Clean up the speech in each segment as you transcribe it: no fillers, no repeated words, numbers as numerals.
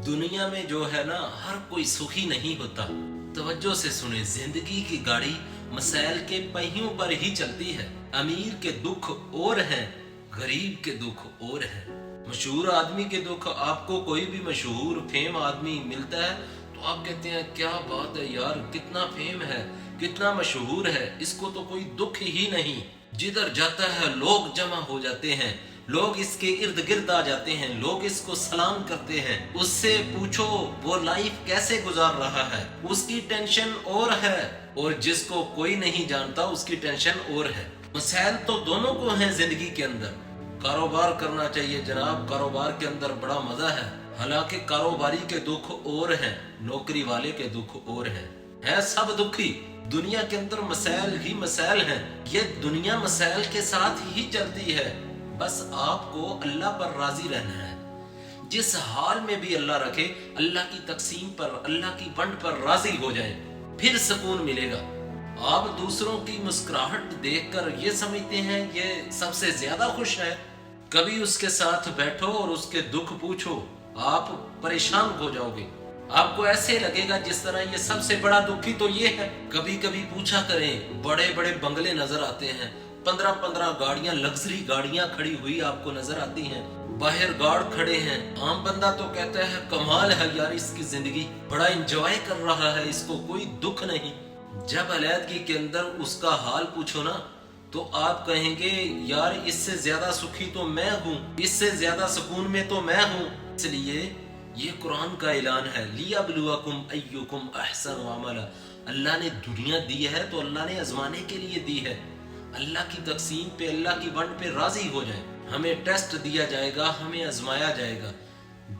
दुनिया में जो है ना, हर कोई सुखी नहीं होता। तवज्जो से सुने, जिंदगी की गाड़ी मसाइल के पहियों पर ही चलती है। अमीर के दुख और हैं, गरीब के दुख और हैं। मशहूर आदमी के दुख, आपको कोई भी मशहूर फेम आदमी मिलता है तो आप कहते हैं क्या बात है यार, कितना फेम है, कितना मशहूर है, इसको तो कोई दुख ही नहीं। जिधर जाता है लोग जमा हो जाते हैं, लोग इसके इर्द गिर्द आ जाते हैं, लोग इसको सलाम करते हैं। उससे पूछो वो लाइफ कैसे गुजार रहा है, उसकी टेंशन और है, और जिसको कोई नहीं जानता उसकी टेंशन और है। मसाइल तो दोनों को हैं जिंदगी के अंदर। कारोबार करना चाहिए जनाब, कारोबार के अंदर बड़ा मजा है, हालांकि कारोबारी के दुख और हैं, नौकरी वाले के दुख और हैं। है सब दुखी, दुनिया के अंदर मसाइल ही मसाइल हैं। ये दुनिया मसाइल के साथ ही चलती है। बस आपको अल्लाह पर राजी रहना है। जिस हाल में भी अल्लाह रखे, अल्लाह की तकसीम पर, अल्लाह की बंट पर राजी हो जाए, फिर सुकून मिलेगा। आप दूसरों की मुस्कुराहट देखकर ये समझते हैं ये सबसे ज्यादा खुश है। कभी उसके साथ बैठो और उसके दुख पूछो, आप परेशान हो जाओगे। आपको ऐसे लगेगा जिस तरह ये सबसे बड़ा दुखी तो ये है। कभी कभी पूछा करें, बड़े बड़े बंगले नजर आते हैं, 15-15 गाड़ियां, लग्जरी गाड़ियां खड़ी हुई आपको नजर आती हैं, बाहर गार्ड खड़े हैं। आम बंदा तो कहता है कमाल है यार, इसकी जिंदगी बड़ा एंजॉय कर रहा है, इसको कोई दुख नहीं। जब अलैदगी के अंदर उसका हाल पूछो ना, तो आप कहेंगे यार इससे ज्यादा सुखी तो मैं हूँ, इससे ज्यादा सुकून में तो मैं हूँ। इसलिए ये कुरान का ऐलान है, लियब्लुवकुम अय्युकुम अहसनु अमला। अल्लाह ने दुनिया दी है तो अल्लाह ने आजमाने के लिए दी है। अल्लाह की तकसीम पे, अल्लाह की बंट पे राजी हो जाए। हमें टेस्ट दिया जाएगा, हमें आजमाया जाएगा।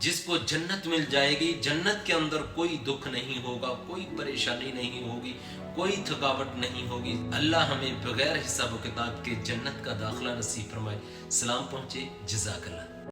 जिसको जन्नत मिल जाएगी, जन्नत के अंदर कोई दुख नहीं होगा, कोई परेशानी नहीं होगी, कोई थकावट नहीं होगी। अल्लाह हमें बगैर हिसाब किताब के जन्नत का दाखिला नसीब फरमाए। सलाम पहुंचे, जज़ाकल्लाह।